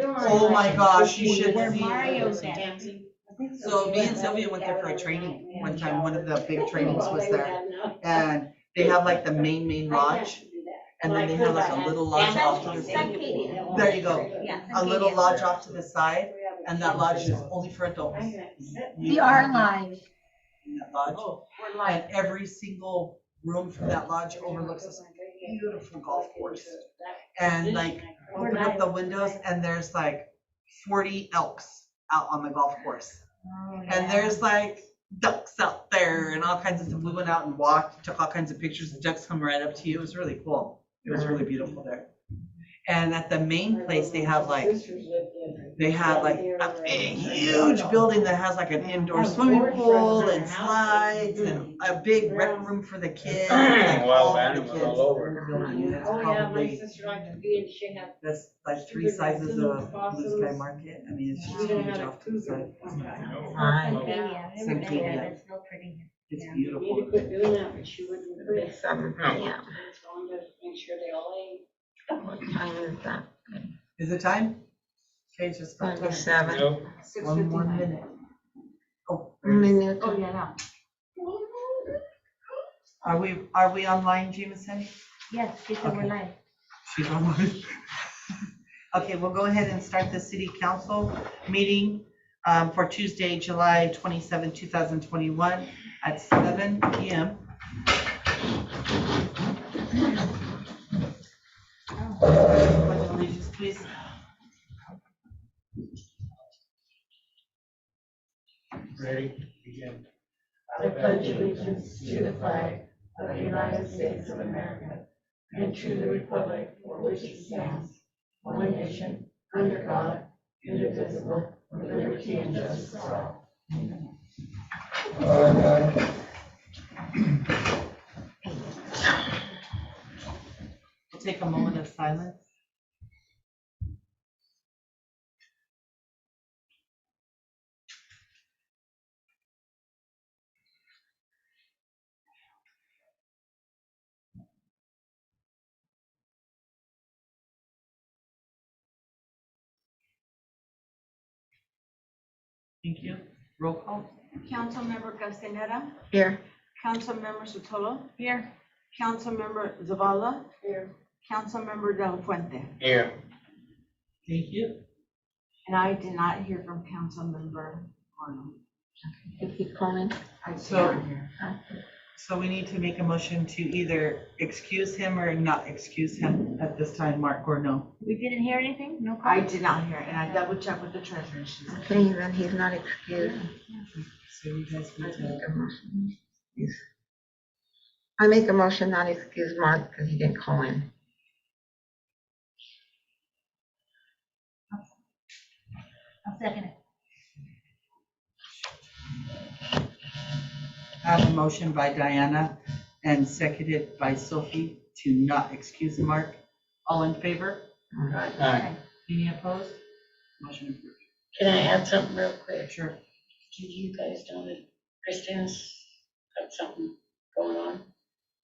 Oh my gosh, you should Where see. Mario's at. So me and Sylvia went there for a training one time. One of the big trainings was there. And they have like the main lodge. And then they have like a little lodge off to the side. There you go. Yeah. A little lodge off to the side. And that lodge is only for adults. We are live. In that lodge. And every single room from that lodge overlooks this beautiful golf course. And like open up the windows and there's like 40 elks out on the golf course. And there's like ducks out there and all kinds of stuff. We went out and walked, took all kinds of pictures. The ducks come right up to you. It was really cool. It was really beautiful there. And at the main place, they have like a huge building that has like an indoor swimming pool and slides and a big rec room for the kids. Like Wild all the animals kids all over. in the building. It's Oh, yeah, my probably, sister liked to be and she had. that's like 3 sizes of Blue Sky Market. I mean, it's just We didn't huge have off to the side. Arcadia. I've never been there. It's so pretty. It's Need to beautiful. quit doing that, but she wouldn't quit. 7 p.m. Just wanted to make sure they all ate. What time is that? Is it time? Okay, it's just about time. 27 Nope. 1 more minute. Oh, minutes. Oh, yeah, no. are we online, Jameson? Yes, she said we're live. She's online. Okay, we'll go ahead and start the city council meeting for Tuesday, July 27, 2021 at 7 p.m. Pledge allegiance, please. Ready? Begin. I pledge allegiance to the flag of the United States of America and to the republic for which it stands, one nation, under God, indivisible, with liberty and justice for all. We'll take a moment of silence. Thank you. Roll call. Councilmember Castaneda, Here. Councilmember Sotolo, Here. Councilmember Zavala, Here. Councilmember Del Fuente. Here. Thank you. And I did not hear from Councilmember Arnold. If you comment. I did So- not hear. So we need to make a motion to either excuse him or not excuse him at this time, Mark, or no? We didn't hear anything? No I call? did not hear, and I double checked with the treasurer. She said, Okay, then he's not excused. So you guys need to. Make a motion. Yes. I make a motion not excuse Mark because he didn't call in. I'll second it. I have a motion by Diana and seconded by Sophie to not excuse Mark. All in favor? Aye. Any opposed? Motion approved. Can I add something real quick? Sure. Do you guys know that Kristen's got something going on?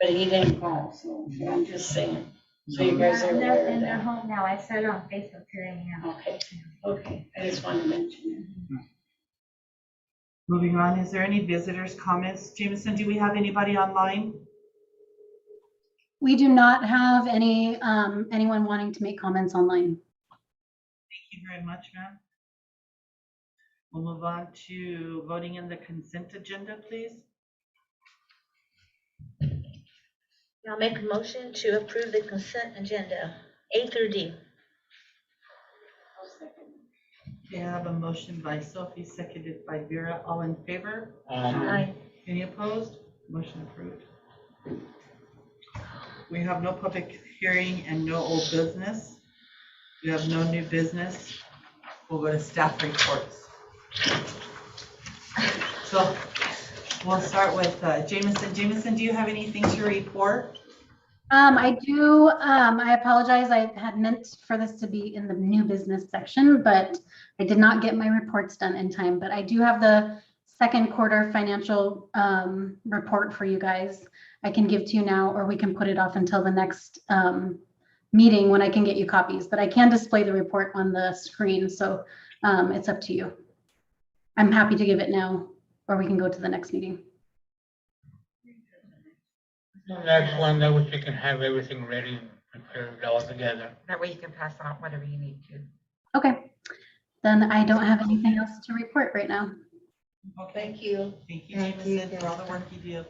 But he didn't call, so I'm just saying. So you guys are And aware they're, of and they're that. home now. I saw it on Facebook today, yeah. Okay, okay. I just wanted to mention Moving on, is there any visitors' comments? Jameson, do we have anybody online? We do not have any, anyone wanting to make comments online. Thank you very much, ma'am. We'll move on to voting in the consent agenda, please. I'll make a motion to approve the consent agenda, A through D. Okay, I have a motion by Sophie, seconded by Vera. All in favor? Aye. Any opposed? Motion approved. We have no public hearing and no old business. We have no new business. We'll go to staff reports. So we'll start with Jameson. Jameson, do you have anything to report? I do, I apologize. I had meant for this to be in the new business section, but I did not get my reports done in time, but I do have the second quarter financial report for you guys. I can give to you now, or we can put it off until the next meeting when I can get you copies, but I can display the report on the screen, so it's up to you. I'm happy to give it now, or we can go to the next meeting. That's one that we can have everything ready and prepare it all together. That way you can pass out whatever you need to. Okay, then I don't have anything else to report right now. Okay, Thank you. thank you, Thank you, Jameson, for all the work you do.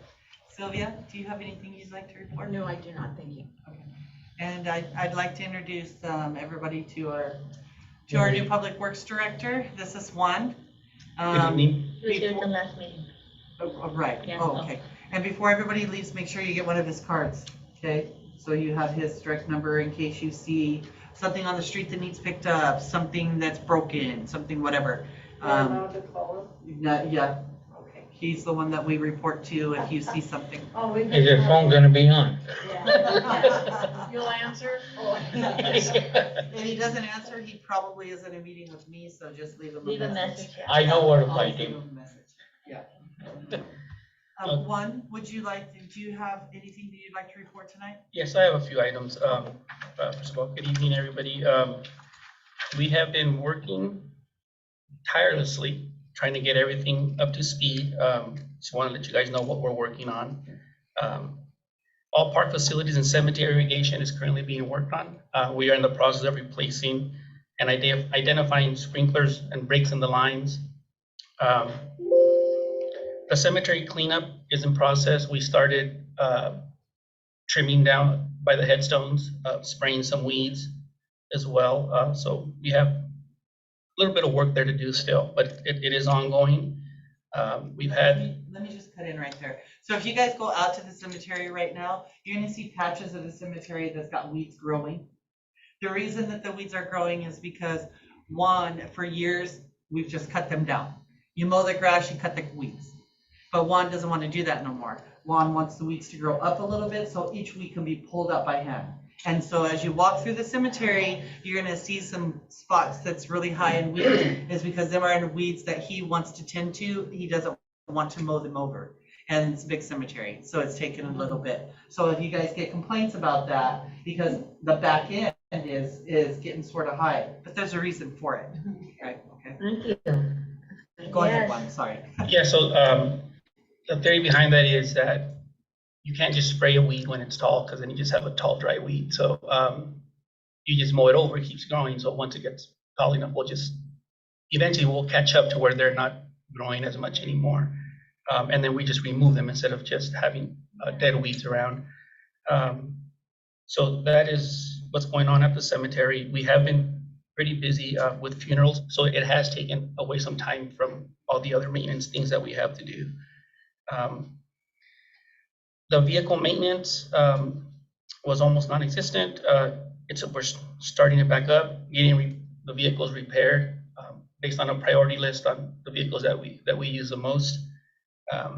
Sylvia, do you have anything you'd like to report? No, I do not, thank you. Okay. And I'd like to introduce everybody to our new Public Works Director. This is Juan. We did it the last meeting. Right, Yeah. oh, okay. And before everybody leaves, make sure you get one of his cards, okay? So you have his direct number in case you see something on the street that needs picked up, something that's broken, something whatever. To call Yeah, he's the one that we report to if you see something. Oh, Is your phone gonna be on? You'll answer? If he doesn't answer, he probably is in a meeting with me, so just leave him Leave a a message. message. Yeah. I know what to Always find leave him. him a message, yeah. One, do you have anything that you'd like to report tonight? Yes, I have a few items. First of all, good evening, everybody. We have been working tirelessly, trying to get everything up to speed. Just want to let you guys know what we're working on. All park facilities and cemetery irrigation is currently being worked on. We are in the process of replacing and identifying sprinklers and breaks in the lines. The cemetery cleanup is in process. We started trimming down by the headstones, spraying some weeds as well. So we have a little bit of work there to do still, but it is ongoing. We've had. Let me just cut in right there. So if you guys go out to the cemetery right now, you're gonna see patches of the cemetery that's got weeds growing. The reason that the weeds are growing is because, one, for years, we've just cut them down. You mow the grass, you cut the weeds. But Juan doesn't want to do that no more. Juan wants the weeds to grow up a little bit, so each weed can be pulled up by hand. And so as you walk through the cemetery, you're gonna see some spots that's really high in weeds, is because them are in weeds that he wants to tend to. He doesn't want to mow them over. And it's a big cemetery, so it's taken a little bit. So if you guys get complaints about that, because the back end is getting sort of high, but there's a reason for it. Right, okay. Thank you. Go ahead, Yes. Juan, sorry. Yeah, so the theory behind that is that you can't just spray a weed when it's tall, because then you just have a tall, dry weed. So you just mow it over, it keeps growing. So once it gets tall enough, eventually we'll catch up to where they're not growing as much anymore. And then we just remove them instead of just having dead weeds around. So that is what's going on at the cemetery. We have been pretty busy with funerals, so it has taken away some time from all the other maintenance things that we have to do. The vehicle maintenance was almost non-existent. We're starting it back up, getting the vehicles repaired based on a priority list on the vehicles that we use the most. I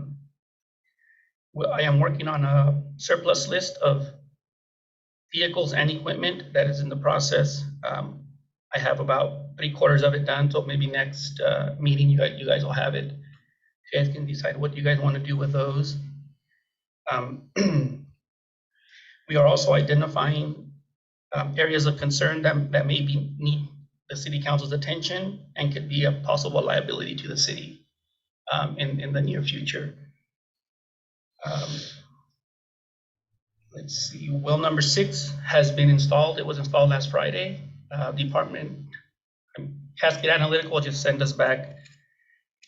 am working on a surplus list of vehicles and equipment that is in the process. I have about 3/4 of it done, so maybe next meeting you guys will have it. You guys can decide what you guys want to do with those. We are also identifying areas of concern that maybe need the city council's attention and could be a possible liability to the city in the near future. Let's see, well number 6 has been installed. It was installed last Friday. Department Cascade Analytical just sent us back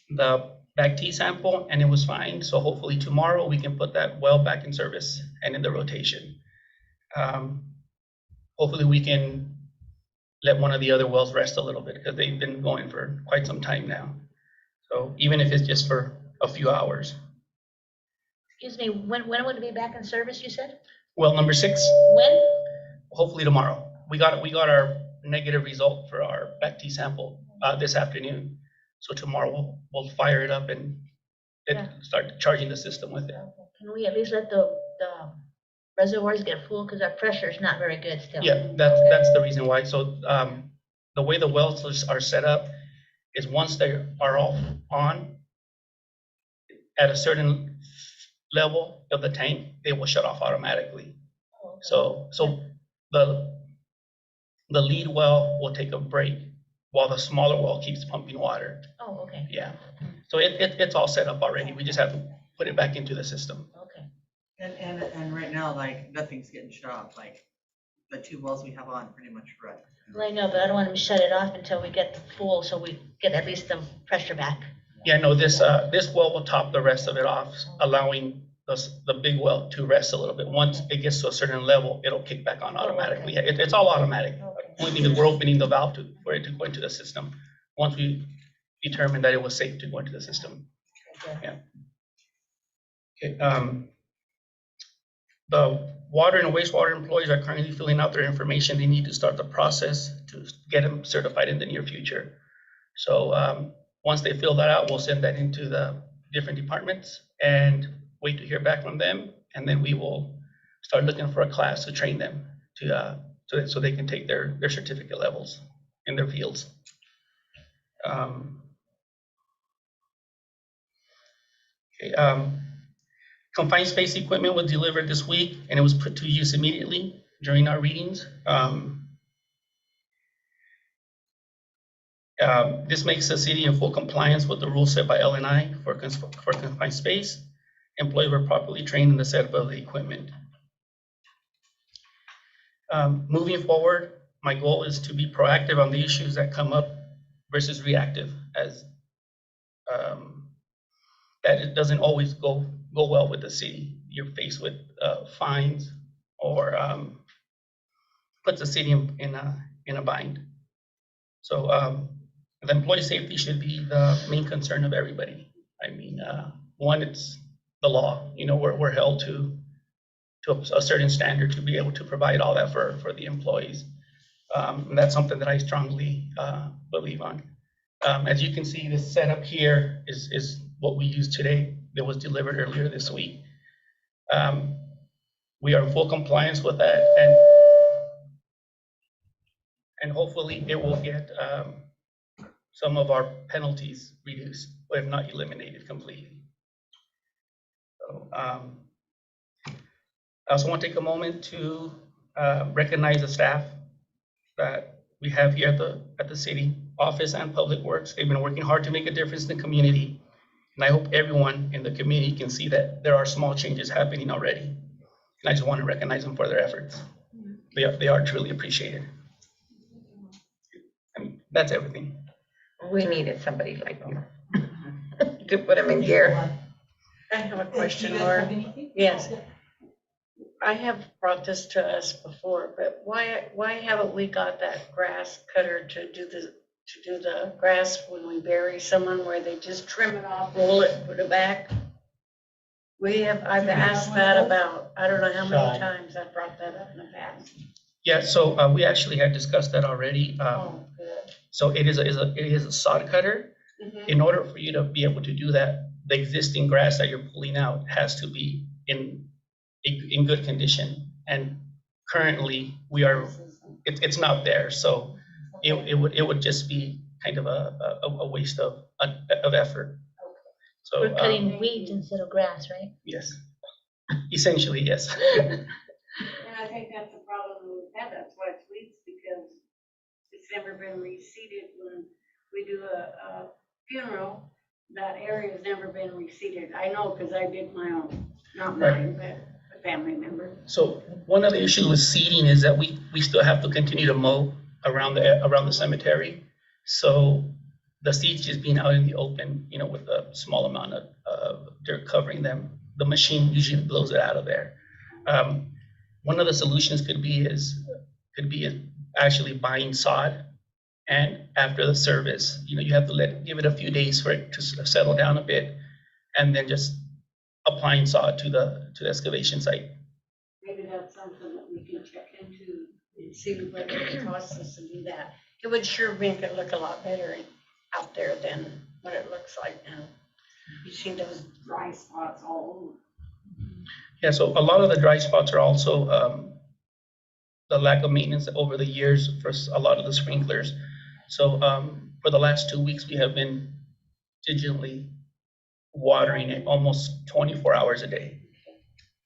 the back T sample and it was fine. So hopefully tomorrow we can put that well back in service and in the rotation. Hopefully we can let one of the other wells rest a little bit because they've been going for quite some time now. So even if it's just for a few hours. Excuse me, when would it be back in service, you said? Well, number 6, When? hopefully tomorrow. We got our negative result for our back T sample this afternoon. So tomorrow we'll fire it up and Yeah. start charging the system with it. Can we at least let the reservoirs get full, because our pressure is not very good still? Yeah, that's the reason why. So the way the wells are set up is once they are all on at a certain level of the tank, they will shut off automatically. Oh, okay. So the the lead well will take a break while the smaller well keeps pumping water. Oh, okay, Yeah. So it's all set up already. We just have to put it back into the system. okay. And right now, like, nothing's getting shut off, like, the 2 wells we have on pretty much run. Well, I know, but I don't want to shut it off until we get the full, so we get at least the pressure back. Yeah, no, this well will top the rest of it off, allowing the big well to rest a little bit. Once it gets to a certain level, it'll kick back on automatically. It's all automatic. Only thing is we're opening the valve for it to go into the system once we determine that it was safe to go into the system. Yeah. Okay. The water and wastewater employees are currently filling out their information. They need to start the process to get them certified in the near future. So once they fill that out, we'll send that into the different departments and wait to hear back from them. And then we will start looking for a class to train them so they can take their certificate levels in their fields. Confined space equipment was delivered this week and it was put to use immediately during our readings. This makes the city in full compliance with the rules set by LNI for confined space. Employees were properly trained in the setup of the equipment. Moving forward, my goal is to be proactive on the issues that come up versus reactive, as that it doesn't always go well with the city. You're faced with fines or puts the city in a bind. So the employee safety should be the main concern of everybody. I mean, one, it's the law. You know, we're held to a certain standard to be able to provide all that for the employees. And that's something that I strongly believe on. As you can see, this setup here is what we use today. That was delivered earlier this week. We are in full compliance with that, and hopefully it will get some of our penalties reduced, if not eliminated completely. So I also want to take a moment to recognize the staff that we have here at the city office and Public Works. They've been working hard to make a difference in the community. And I hope everyone in the community can see that there are small changes happening already. And I just want to recognize them for their efforts. They are truly appreciated. And that's everything. We needed somebody like you to put them in gear. I have a question, Laura. Yes. I have brought this to us before, but why haven't we got that grass cutter to do the grass when we bury someone, where they just trim it off, roll it, put it back? I've asked that about, I don't know how many times I've brought that up in the past. Yeah, so we actually had discussed that already. Oh, good. So it is a sod cutter. Mhm. In order for you to be able to do that, the existing grass that you're pulling out has to be in good condition. And currently it's not there. So it would just be kind of a waste of effort. So We're cutting weeds instead of grass, right? yes, essentially yes. And I think that's the problem we've had, that's why it's weeds, because it's never been reseeded. When we do a funeral, that area has never been reseeded. I know, because I did my own, not mine, but a family member. So one of the issues with seeding is that we still have to continue to mow around the cemetery. So the seeds just being out in the open, you know, with a small amount of dirt covering them, the machine usually blows it out of there. One of the solutions could be actually buying sod, and after the service, you know, you have to give it a few days for it to settle down a bit, and then just applying sod to the excavation site. Maybe that's something that we can check into and see what it costs us to do that. It would sure make it look a lot better out there than what it looks like now. You see those dry spots all over. Yeah, so a lot of the dry spots are also the lack of maintenance over the years for a lot of the sprinklers. So for the last 2 weeks, we have been diligently watering it almost 24 hours a day.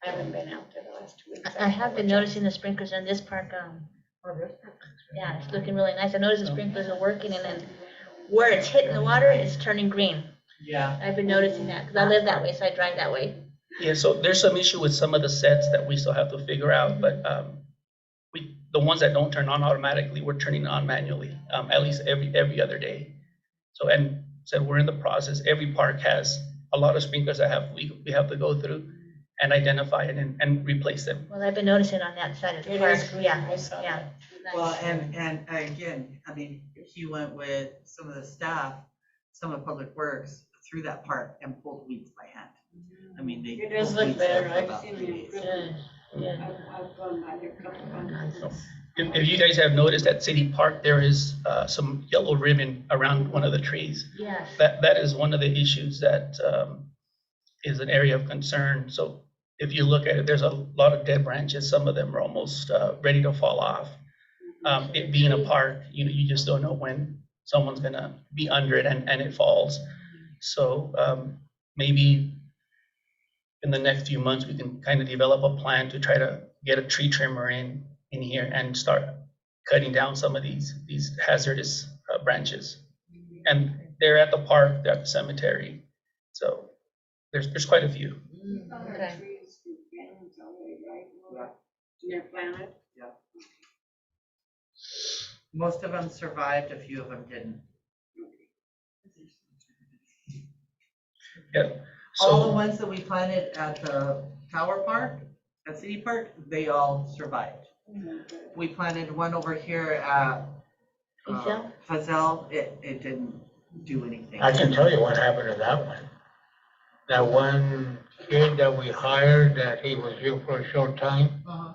I haven't been out there the last 2 weeks. I have been noticing the sprinklers in this park Yeah, it's looking really nice. I noticed the sprinklers are working and then where it's hitting the water, it's turning green. Yeah. I've been noticing that because I live that way, so I drive that way. Yeah, so there's some issue with some of the sets that we still have to figure out, but the ones that don't turn on automatically, we're turning on manually, at least every other day. So, and so we're in the process. Every park has a lot of sprinklers that we have to go through and identify it and replace them. Well, I've been noticing on that side of the It park. is green, Yeah, I saw yeah. that. Well, and again, I mean, he went with some of the staff, some of Public Works through that park and pulled weeds by hand. I mean, they. It does pulled look weeds there better. for I've about seen 3 the days. improvement. Yeah. I've gone by there a couple of times. If you guys have noticed at City Park, there is some yellow ribbon around one of the trees. Yes. That is one of the issues that is an area of concern. So if you look at it, there's a lot of dead branches. Some of them are almost ready to fall off. It being a park, you just don't know when someone's gonna be under it and it falls. So maybe in the next few months, we can kind of develop a plan to try to get a tree trimmer in here and start cutting down some of these hazardous branches. And they're at the park, they're at the cemetery. So there's quite a few. Okay. They're planted. Most of them survived, a few of them didn't. Yeah. All the So ones that we planted at the Tower Park, at City Park, they all survived. We planted one over here at Hazel? Hazel, it didn't do anything. I can tell you what happened to that one. That one kid that we hired, that he was here for a short time, Uh-huh.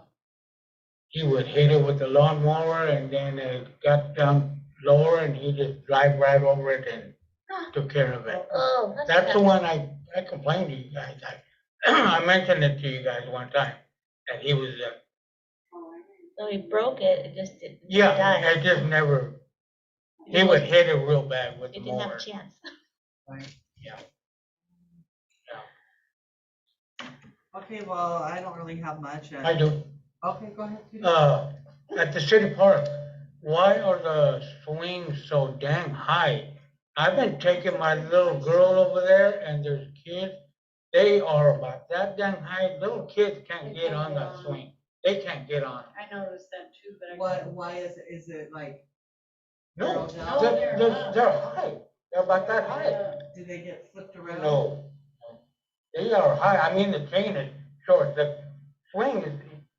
he would hit it with the lawnmower and then it got down lower and he just drive right over it and took care of it. Oh, That's the one I complained to you guys. I mentioned it to you guys one time, that he was, So he broke it, it just didn't yeah, die. it just never, he would hit it real bad with the It didn't have mower. a chance. Yeah. Okay, well, I don't really have much. I do. Okay, go ahead. Peter. At the city park, why are the swings so dang high? I've been taking my little girl over there and there's kids, they are about that dang high, little kids can't get on that swing. They can't get on. I noticed that too, but Why is it like, No, No, they're high. They're about that high. do they get flipped around? No. They are high. I mean, the chain is short. The swing is,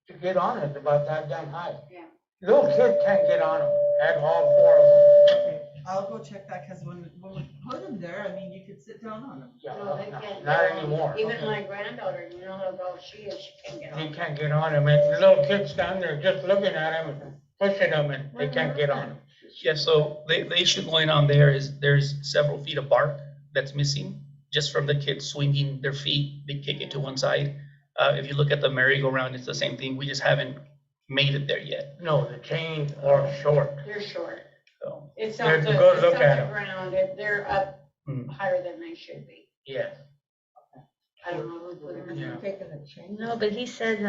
to get on it, is about that dang high. Yeah. Little kids can't get on them, at all four of them. Okay, I'll go check that, cause when we put them there, I mean, you could sit down on them. Yeah, No, they can't. not anymore. Even my granddaughter, you know how tall she is, she can't get They on. can't get on them, and the little kids stand there just looking at them and pushing them, and they can't get on them. yeah, so the issue going on there is there's several feet of bark that's missing just from the kids swinging their feet. They kick it to one side. If you look at the merry-go-round, it's the same thing. We just haven't made it there yet. No, the chains are short. They're short. So It's They're- on the, go it's look on at the 'em. ground, they're up Hmm. higher than they should be. Yes. I don't know who put them in. Yeah. Taking the chain. No, but he said,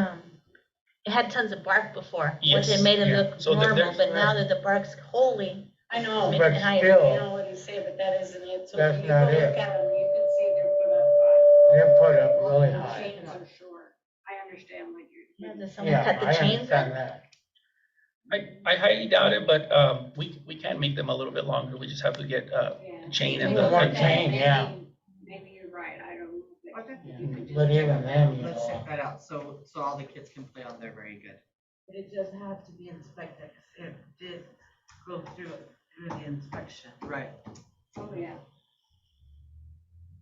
it had tons of bark before, Yes, which it made it yeah. look So normal, there's- but now that the bark's wholly, I know, Make But it higher. I still, know what he said, but that isn't it. So That's when you not go look it. at them, you can see they're put up high. they're put up really The high. chains are short. I understand what yeah, you're. does someone Yeah, cut the I chains understand in? that. I highly doubt it, but we can make them a little bit longer. We just have to get Yeah. the chain and Maybe one the. chain, yeah. Maybe you're right, I don't know. Okay. You could just But check even it then, out. you Let's check know, that out, so all the kids can play on there, very good. But it does have to be inspected, 'cause it did go through the inspection. Right. Oh, yeah.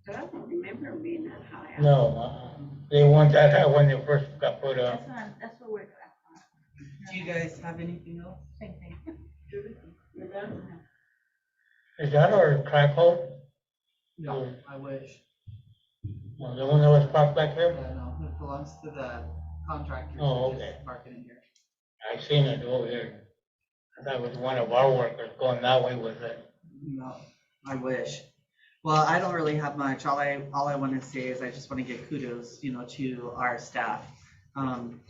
But I don't remember them being that high. no, they weren't that high when they first got put up. That's what we're. Do you guys have anything else? Same thing. You're done? Is that our track hole? No, I wish. Well, the one that was parked back here? Yeah, no, it belongs to the contractor. Oh, who just okay. Park it in here. I seen it over here. I thought it was one of our workers going that way with it. No, I wish. Well, I don't really have much. All I want to say is I just want to give kudos, to our staff.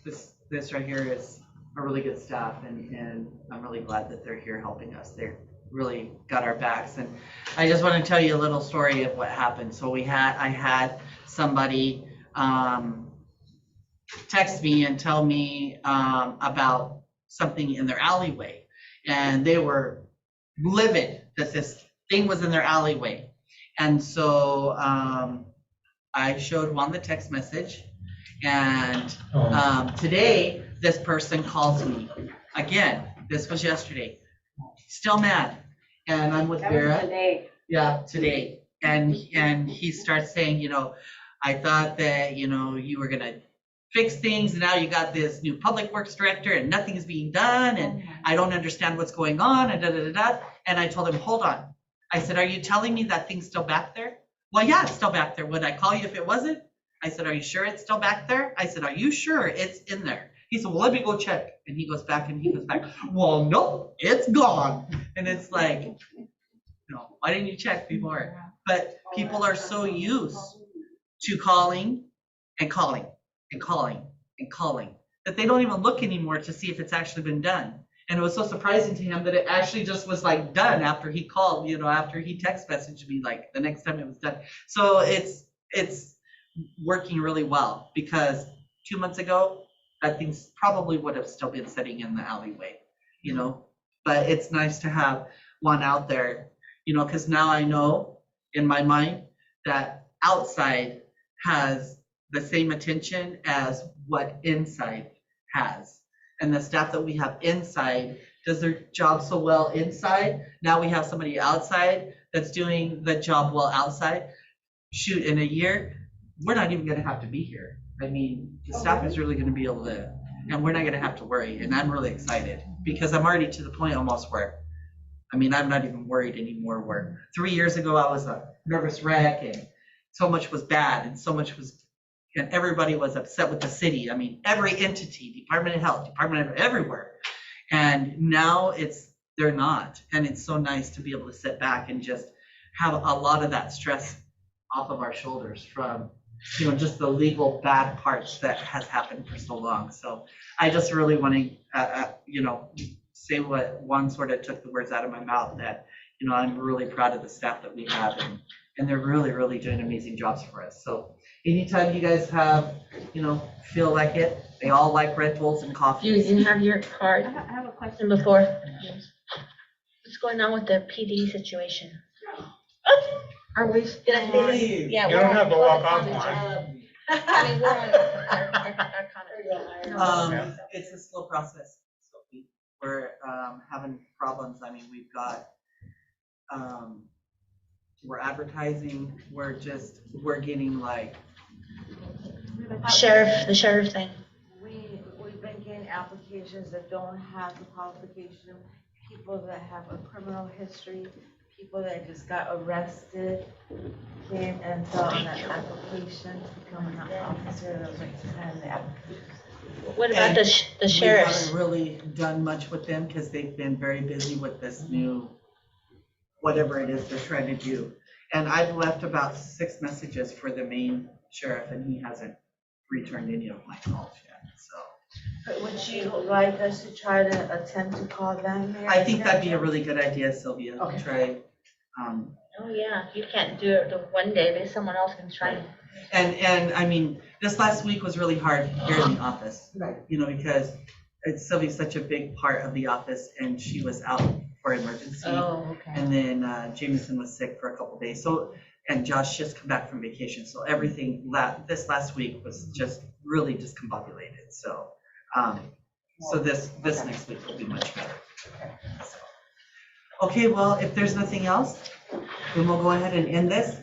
This right here is a really good staff, and I'm really glad that they're here helping us. They're really got our backs. And I just want to tell you a little story of what happened. So I had somebody text me and tell me about something in their alleyway, and they were livid that this thing was in their alleyway. And so I showed Juan the text message, and today this person calls me again. This was yesterday. Still mad. And I'm with Vera. Yeah, today. And he starts saying, you know, I thought that, you know, you were gonna fix things, and now you got this new public works director and nothing is being done, and I don't understand what's going on, and da da da da. And I told him, hold on. I said, are you telling me that thing's still back there? Well, yeah, it's still back there. Would I call you if it wasn't? I said, are you sure it's still back there? I said, are you sure it's in there? He said, well, let me go check. And he goes back and he goes back. Well, no, it's gone. And it's like, no, why didn't you check before? But people are so used to calling and calling and calling and calling that they don't even look anymore to see if it's actually been done. And it was so surprising to him that it actually just was like done after he called, you know, after he text messaged me, like the next time it was done. So it's working really well, because 2 months ago, that thing probably would have still been sitting in the alleyway, you know. But it's nice to have one out there, you know, because now I know in my mind that outside has the same attention as what inside has. And the staff that we have inside does their job so well inside. Now we have somebody outside that's doing the job well outside. Shoot, in a year, we're not even gonna have to be here. I mean, the staff is really gonna be able to, and we're not gonna have to worry. And I'm really excited, because I'm already to the point almost where, I mean, I'm not even worried anymore. Where 3 years ago I was a nervous wreck, and so much was bad, and so much was, and everybody was upset with the city. I mean, every entity, Department of Health, Department of everywhere. And now they're not. And it's so nice to be able to sit back and just have a lot of that stress off of our shoulders from, you know, just the legal bad parts that has happened for so long. So I just really want to, you know, say what Juan sort of took the words out of my mouth, that, you know, I'm really proud of the staff that we have, and they're really, really doing amazing jobs for us. So anytime you guys have, you know, feel like it, they all like Red Bulls and coffee. You have your card. I have a question. Before. What's going on with the PD situation? Are we Did I still say on? this? Yeah, You we're don't on- have to we're walk on off the mine. I mean, we're on our comment. It's a slow process. So we're having problems. I mean, we've got, we're advertising, we're getting like, The sheriff thing. We've been getting applications that don't have the qualification, people that have a criminal history, people that just got arrested, came and filled out an application to become an officer, that was like 10 applications. What about the we sheriffs? haven't really done much with them because they've been very busy with this new, whatever it is they're trying to do. And I've left about 6 messages for the main sheriff, and he hasn't returned any of my calls yet, so. But would you like us to try to attempt to call them? I think that'd be a really good idea, Sylvia, to Okay. try. Oh, yeah, you can't do it the one day, but someone else can try to. And I mean, this last week was really hard here in the office. Right. You know, because Sylvia's such a big part of the office, and she was out for emergency. Oh, okay. And then Jameson was sick for a couple days. So, and Josh just come back from vacation. So everything this last week was just really discombobulated. So, so this next week will be much better. So, okay, well, if there's nothing else, then we'll go ahead and end this.